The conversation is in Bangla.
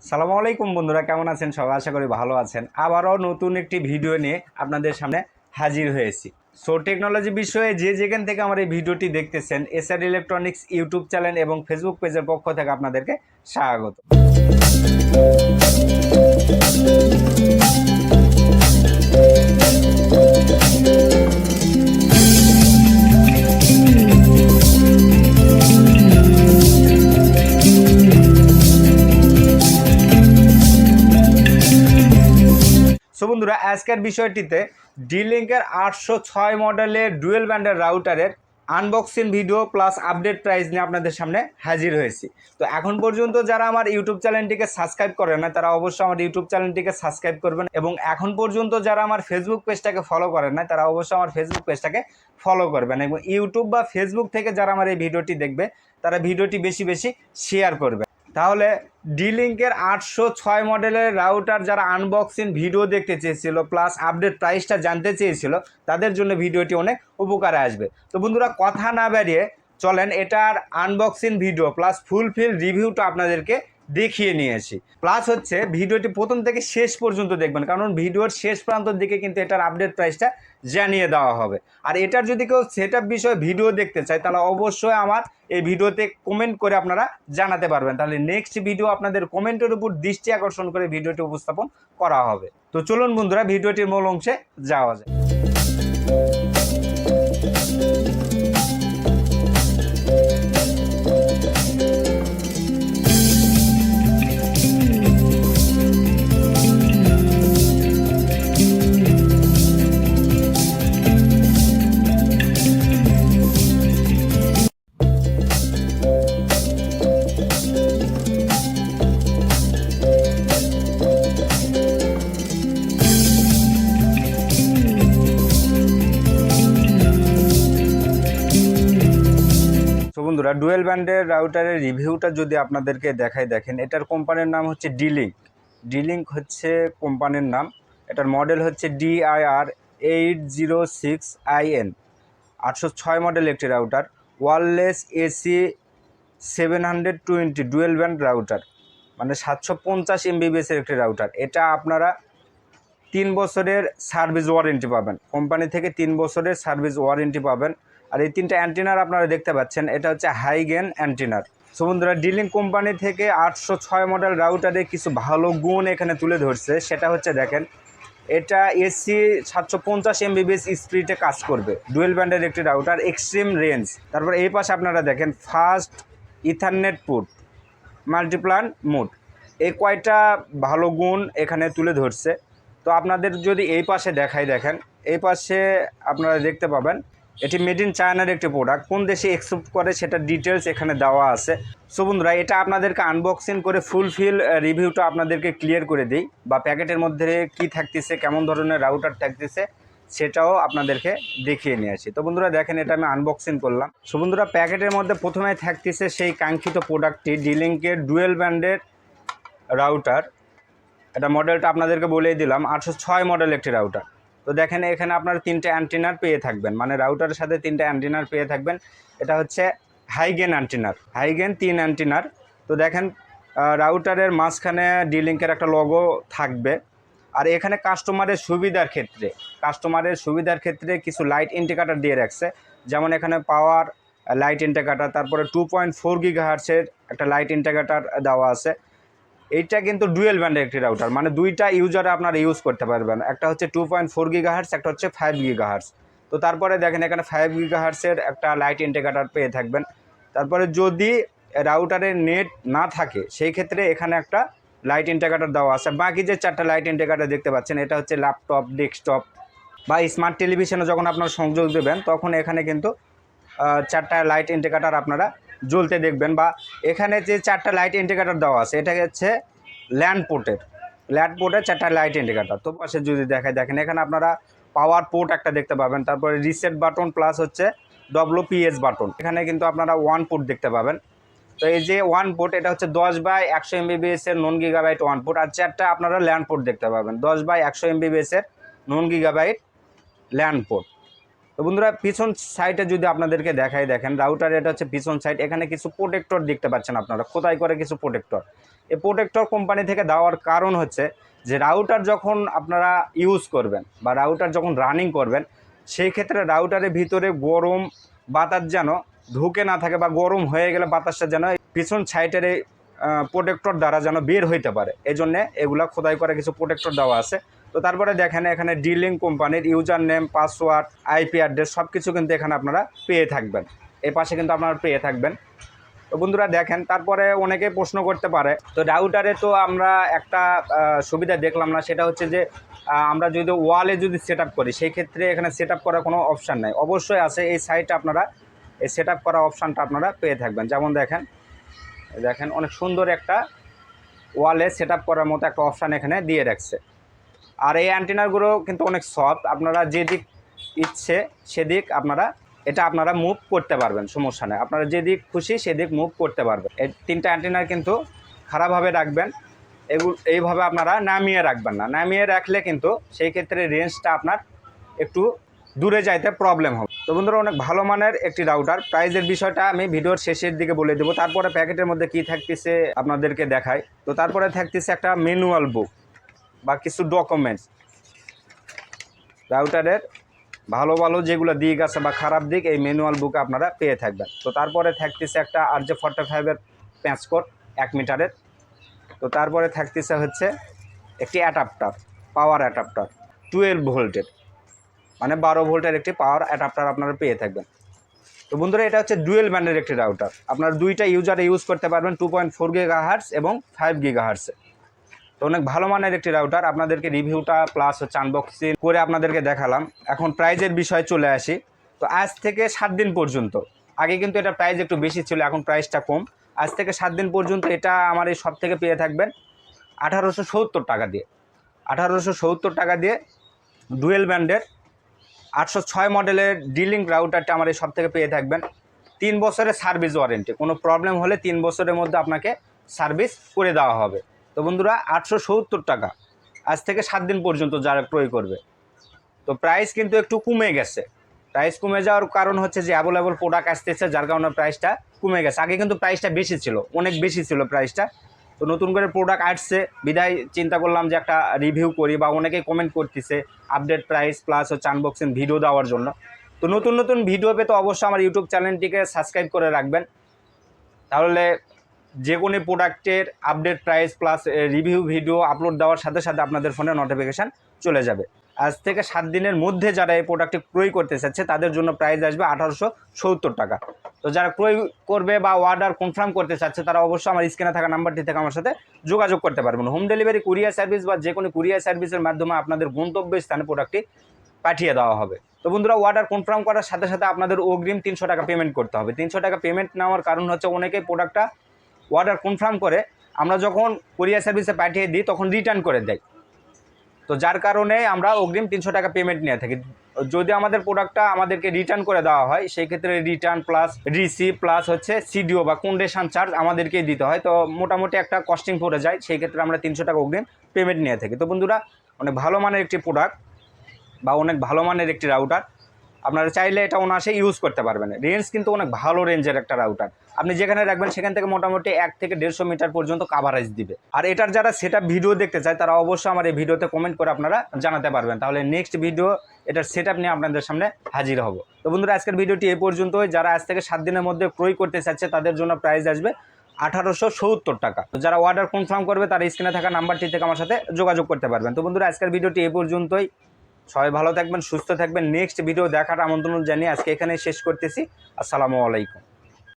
সালামু আলাইকুম বন্ধুরা, কেমন আছেন সবাই? আশা করি ভালো আছেন। আবারও নতুন একটি ভিডিও নিয়ে আপনাদের সামনে হাজির হয়েছি। সো টেকনোলজি বিষয়ে যে যেখান থেকে আমার এই ভিডিওটি দেখতেছেন, এসআর ইলেকট্রনিক্স ইউটিউব চ্যানেল এবং ফেসবুক পেজের পক্ষ থেকে আপনাদেরকে স্বাগত। সো বন্ধুরা, আজকের বিষয়টিতে ডি-লিঙ্কের 806 মডেলের ডুয়েল ব্যান্ডের রাউটারের unboxing video plus update price নিয়ে আপনাদের সামনে হাজির হয়েছি। তো এখন পর্যন্ত যারা আমার ইউটিউব চ্যানেলটিকে সাবস্ক্রাইব করেন না, তারা অবশ্যই আমার ইউটিউব চ্যানেলটিকে সাবস্ক্রাইব করবেন, এবং এখন পর্যন্ত যারা আমার ফেসবুক পেজটাকে ফলো করেন না, তারা অবশ্যই আমার ফেসবুক পেজটাকে ফলো করবেন, এবং ইউটিউব বা ফেসবুক থেকে যারা আমার এই ভিডিওটি দেখবে তারা ভিডিওটি বেশি বেশি শেয়ার করবে। তাহলে ডি-লিঙ্কের 806 মডেলের রাউটার যারা আনবক্সিং ভিডিও দেখতে চেয়েছিল প্লাস আপডেট প্রাইসটা জানতে চেয়েছিল, তাদের জন্য ভিডিওটি অনেক উপকারে আসবে। তো বন্ধুরা, কথা না বাড়িয়ে চলেন এটার আনবক্সিং ভিডিও প্লাস ফুলফিল রিভিউটা আপনাদেরকে দেখিয়ে নিয়েছি। প্লাস হচ্ছে ভিডিওটি প্রথম থেকে শেষ পর্যন্ত দেখবেন, কারণ ভিডিওর শেষ প্রান্তর দিকে কিন্তু এটার আপডেট প্রাইসটা জানিয়ে দেওয়া হবে। আর এটার যদি কেউ সেটআপ বিষয়ে ভিডিও দেখতে চায়, তাহলে অবশ্যই আমার এই ভিডিওতে কমেন্ট করে আপনারা জানাতে পারবেন। তাহলে নেক্সট ভিডিও আপনাদের কমেন্টের উপর দৃষ্টি আকর্ষণ করে ভিডিওটি উপস্থাপন করা হবে। তো চলুন বন্ধুরা, ভিডিওটির মূল অংশে যাওয়া যায়। বন্ধুরা, ডুয়েল ব্যান্ডের রাউটারের রিভিউটা যদি আপনাদেরকে দেখেন, এটার কোম্পানির নাম হচ্ছে ডি-লিঙ্ক। ডি-লিঙ্ক হচ্ছে কোম্পানির নাম। এটার মডেল হচ্ছে DIR-806IN। 806 মডেল একটি router, wireless AC 720 dual band router, মানে 750 MBPS-এর একটি রাউটার। এটা আপনারা 3 বছরের সার্ভিস ওয়ারেন্টি পাবেন, কোম্পানি থেকে 3 বছরের সার্ভিস ওয়ারেন্টি পাবেন। আর এই তিনটা অ্যান্টিনার আপনারা দেখতে পাচ্ছেন, এটা হচ্ছে হাই গেন অ্যান্টিনার। সো বন্ধুরা, ডি-লিঙ্ক কোম্পানি থেকে 806 মডেল রাউটারে কিছু ভালো গুণ এখানে তুলে ধরছে। সেটা হচ্ছে দেখেন, এটা এসি 750 MBPS স্পিডে কাজ করবে, ডুয়েল ব্যান্ডের একটি রাউটার, এক্সট্রিম রেঞ্জ। তারপর এই পাশে আপনারা দেখেন fast ethernet port, Multiplan mode, এই কয়টা ভালো গুণ এখানে তুলে ধরছে। তো আপনাদের যদি এই পাশে দেখেন, এই পাশে আপনারা দেখতে পাবেন এটি মেড ইন চায়নার একটি প্রোডাক্ট, কোন দেশে এক্সপোর্ট করে সেটা ডিটেলস এখানে দেওয়া আছে। সো বন্ধুরা, এটা আপনাদেরকে আনবক্সিং করে ফুলফিল রিভিউটা আপনাদেরকে ক্লিয়ার করে দিই, বা প্যাকেটের মধ্যে কি থাকতেছে, কেমন ধরনের রাউটার থাকতেছে, সেটাও আপনাদেরকে দেখিয়ে নিয়ে আসি। তো বন্ধুরা দেখেন, এটা আমি আনবক্সিং করলাম। সো বন্ধুরা, প্যাকেটের মধ্যে প্রথমে থাকতেছে সেই কাঙ্ক্ষিত প্রোডাক্টটি, ডি-লিঙ্কের ডুয়েল ব্যান্ডের রাউটার। এটা মডেলটা আপনাদেরকে বলেই দিলাম, 806 মডেল একটি রাউটার। তো দেখেন, এখানে আপনারা 3টে অ্যান্টিনার পেয়ে থাকবেন, মানে রাউটারের সাথে 3টে অ্যান্টিনার পেয়ে থাকবেন। এটা হচ্ছে হাইগেন অ্যান্টিনার, হাইগেন 3 অ্যান্টিনার। তো দেখেন, রাউটারের মাঝখানে ডি-লিঙ্কের একটা লোগো থাকবে। আর এখানে কাস্টমারের সুবিধার ক্ষেত্রে কিছু লাইট ইন্ডিকেটার দিয়ে রাখছে, যেমন এখানে পাওয়ার লাইট ইন্ডিকেটার, তারপরে 2.4 GHz-এর একটা লাইট ইন্ডিকেটার দেওয়া আছে। এইটা কিন্তু ডুয়েল ব্যান্ডের একটি রাউটার, মানে দুইটা ইউজারে আপনারা ইউজ করতে পারবেন। একটা হচ্ছে 2.4 GHz, একটা হচ্ছে 5 GHz। তো তারপরে দেখেন, এখানে 5 GHz-এর একটা লাইট ইন্ডিকেটার পেয়ে থাকবেন। তারপরে যদি রাউটারের নেট না থাকে, সেই ক্ষেত্রে এখানে একটা লাইট ইন্ডিকেটার দেওয়া আছে। বাকি যে 4টা লাইট ইন্ডিকেটার দেখতে পাচ্ছেন, এটা হচ্ছে ল্যাপটপ, ডেস্কটপ বা স্মার্ট টেলিভিশনে যখন আপনারা সংযোগ দেবেন, তখন এখানে কিন্তু 4টা লাইট ইন্ডিকেটার আপনারা জ্বলতে দেখবেন। বা এখানে যে 4টা লাইট ইন্ডিকেটার দেওয়া আছে, এটা হচ্ছে ল্যান্ড পোর্টের 4টা লাইট ইন্ডিকেটার। তো পাশে যদি দেখেন, এখানে আপনারা পাওয়ার পোর্ট একটা দেখতে পাবেন, তারপরে রিসেট বাটন প্লাস হচ্ছে WPS বাটন। এখানে কিন্তু আপনারা 1 পোর্ট দেখতে পাবেন। তো এই যে 1 পোর্ট, এটা হচ্ছে 10/100 MBPS-এর নন গিগাবাইট 1 পোর্ট। আর 4টা আপনারা ল্যান্ড পোর্ট দেখতে পাবেন, 10/100 MBPS-এর নন গিগাবাইট ল্যান্ড পোর্ট। তো বন্ধুরা পিছন সাইডে যদি আপনাদেরকে দেখাই, দেখেন রাউটার এটা হচ্ছে পিছন সাইড। এখানে কিছু প্রোটেক্টর দেখতে পাচ্ছেন আপনারা, খোদাই করে কিছু প্রোটেক্টর। এই প্রোটেক্টর কোম্পানি থেকে দেওয়ার কারণ হচ্ছে যে রাউটার যখন আপনারা ইউজ করবেন বা রাউটার যখন রানিং করবেন, সেই ক্ষেত্রে রাউটারের ভিতরে গরম বাতাস যেন ঢুকে না থাকে, বা গরম হয়ে গেলে বাতাসটা যেন পিছন সাইডের এই প্রোটেক্টর দ্বারা যেন বের হইতে পারে। এই জন্যে এগুলা খোদাই করে কিছু প্রোটেক্টর দেওয়া আছে। তো তারপরে দেখেন এখানে ডিলিং কোম্পানির user name, password, IP address সব কিছু কিন্তু এখানে আপনারা পেয়ে থাকবেন। এই পাশে কিন্তু আপনারা পেয়ে থাকবেন। তো বন্ধুরা দেখেন, তারপরে অনেকে প্রশ্ন করতে পারে, তো রাউটারে তো আমরা একটা সুবিধা দেখলাম না, সেটা হচ্ছে যে আমরা যদি ওয়ালে যদি সেট আপ করি, সেই ক্ষেত্রে এখানে সেট আপ করার কোনো অপশান নাই। অবশ্যই আছে, এই সাইটে আপনারা এই সেট আপ করা অপশানটা আপনারা পেয়ে থাকবেন। যেমন দেখেন অনেক সুন্দর একটা ওয়ালে সেট আপ করার মতো একটা অপশান এখানে দিয়ে রাখছে। আর এই অ্যান্টেনাগুলো কিন্তু অনেক সফট, আপনারা যেদিক ইচ্ছে সেদিক আপনারা মুভ করতে পারবেন, সমস্যা নেই। আপনারা যেদিক খুশি সেদিক মুভ করতে পারবেন। এই 3টা অ্যান্টেনার কিন্তু খারাপভাবে রাখবেন, এইভাবে আপনারা নামিয়ে রাখবেন না। নামিয়ে রাখলে কিন্তু সেই ক্ষেত্রে রেঞ্জটা আপনার একটু দূরে যাইতে প্রবলেম হবে। তো বন্ধুরা অনেক ভালো মানের একটি রাউটার। প্রাইজের বিষয়টা আমি ভিডিওর শেষের দিকে বলে দেবো। তারপরে প্যাকেটের মধ্যে কী থাকতেছে আপনাদেরকে দেখাই। তো তারপরে থাকতেছে একটা ম্যানুয়াল বুক বা কিছু ডকুমেন্টস, রাউটারের ভালো যেগুলো দিক আছে বা খারাপ দিক এই ম্যানুয়াল বুকে আপনারা পেয়ে থাকবেন। তো তারপরে থাকতেছে একটা RJ45-এর প্যাঁচ কোড 1 মিটারের। তো তারপরে থাকতেছে হচ্ছে একটি অ্যাডাপ্টার, পাওয়ার অ্যাডাপ্টার 12 ভোল্টের, মানে 12 ভোল্টের একটি পাওয়ার অ্যাডাপ্টার আপনারা পেয়ে থাকবেন। তো বন্ধুরা এটা হচ্ছে ডুয়েল ব্যান্ডের একটি রাউটার। আপনারা দুইটা ইউজারে ইউজ করতে পারবেন, 2.4 GHz এবং 5 GHz। তো অনেক ভালো মানের একটি রাউটার। আপনাদেরকে রিভিউটা প্লাস হচ্ছে আনবক্সিং করে আপনাদেরকে দেখালাম। এখন প্রাইজের বিষয়ে চলে আসি। তো আজ থেকে 7 দিন পর্যন্ত, আগে কিন্তু এটা প্রাইস একটু বেশি ছিল, এখন প্রাইসটা কম। আজ থেকে 7 দিন পর্যন্ত এটা আমার এই সব থেকে পেয়ে থাকবেন 1870 টাকা দিয়ে। 1870 টাকা দিয়ে ডুয়েল ব্যান্ডের 806 মডেলের ডিলিং রাউটারটা আমার এই সব থেকে পেয়ে থাকবেন। 3 বছরের সার্ভিস ওয়ারেন্টি, কোনো প্রবলেম হলে 3 বছরের মধ্যে আপনাকে সার্ভিস করে দেওয়া হবে। তো বন্ধুরা 870 টাকা আজ থেকে 7 দিন পর্যন্ত যারা ক্রয় করবে। তো প্রাইস কিন্তু একটু কমে গেছে। প্রাইস কমে যাওয়ার কারণ হচ্ছে যে অ্যাভেলেবল প্রোডাক্ট আসতেছে, যার কারণে প্রাইসটা কমে গেছে। আগে কিন্তু প্রাইসটা বেশি ছিল, অনেক বেশি ছিল প্রাইসটা। তো নতুন করে প্রোডাক্ট আসছে বিদায় চিন্তা করলাম যে একটা রিভিউ করি, বা অনেকেই কমেন্ট করতেছে আপডেট প্রাইস প্লাস হচ্ছে আনবক্সিং ভিডিও দেওয়ার জন্য। তো নতুন ভিডিও পেতে অবশ্যই আমার ইউটিউব চ্যানেলটিকে সাবস্ক্রাইব করে রাখবেন, তাহলে যে কোনো প্রোডাক্টের update price plus review video upload দেওয়ার সাথে সাথে আপনাদের ফোনে নোটিফিকেশান চলে যাবে। আজ থেকে 7 দিনের মধ্যে যারা এই প্রোডাক্টটি ক্রয় করতে চাচ্ছে তাদের জন্য প্রাইস আসবে 1870 টাকা। তো যারা ক্রয় করবে বা অর্ডার কনফার্ম করতে চাচ্ছে তারা অবশ্যই আমার স্ক্রিনে থাকা নাম্বারটি থেকে আমার সাথে যোগাযোগ করতে পারবেন। হোম ডেলিভারি, কুরিয়ার সার্ভিস বা যে কোনো কুরিয়ার সার্ভিসের মাধ্যমে আপনাদের গন্তব্য স্থানে প্রোডাক্টটি পাঠিয়ে দেওয়া হবে। তো বন্ধুরা অর্ডার কনফার্ম করার সাথে সাথে আপনাদের অগ্রিম 300 টাকা পেমেন্ট করতে হবে। 300 টাকা পেমেন্ট নেওয়ার কারণ হচ্ছে অনেকেই প্রোডাক্টটা অর্ডার কনফার্ম করে আমরা যখন কুরিয়ার সার্ভিসে পাঠিয়ে দিই তখন রিটার্ন করে দেয়। তো যার কারণে আমরা অগ্রিম 300 টাকা পেমেন্ট নিয়ে থাকি। যদি আমাদের প্রোডাক্টটা আমাদেরকে রিটার্ন করে দেওয়া হয় সেই ক্ষেত্রে রিটার্ন প্লাস রিসিভ প্লাস হচ্ছে সিডিও বা কন্ডিশন চার্জ আমাদেরকেই দিতে হয়। তো মোটামুটি একটা কস্টিং পড়ে যায়, সেই ক্ষেত্রে আমরা 300 টাকা অগ্রিম পেমেন্ট নিয়ে থাকি। তো বন্ধুরা অনেক ভালো মানের একটি প্রোডাক্ট বা অনেক ভালো মানের একটি রাউটার, আপনারা চাইলে এটা অনায়াসে ইউজ করতে পারবেন। রেঞ্জ কিন্তু অনেক ভালো রেঞ্জের একটা রাউটার, আপনি যেখানে রাখবেন সেখান থেকে মোটামুটি 1 থেকে 150 মিটার পর্যন্ত কাভারেজ দিবে। আর এটার যারা সেটআপ ভিডিও দেখতে চায় তারা অবশ্যই আমার এই ভিডিওতে কমেন্ট করে আপনারা জানাতে পারবেন, তাহলে নেক্সট ভিডিও এটার সেটআপ নিয়ে আপনাদের সামনে হাজির হব। তো বন্ধুরা আজকের ভিডিওটি এই পর্যন্তই। যারা আজ থেকে 7 দিনের মধ্যে ক্রয় করতে চাচ্ছে তাদের জন্য প্রাইস আসবে 1870 টাকা। তো যারা অর্ডার কনফার্ম করবে তারা স্ক্রিনে থাকা নাম্বারটি থেকে আমার সাথে যোগাযোগ করতে পারবেন। তো বন্ধুরা আজকের ভিডিওটি এই পর্যন্তই। সবাই ভালো থাকবেন, সুস্থ থাকবেন। নেক্সট ভিডিও দেখার আমন্ত্রণ জানিয়ে আজকে এখানে শেষ করতেছি। আসসালামু আলাইকুম।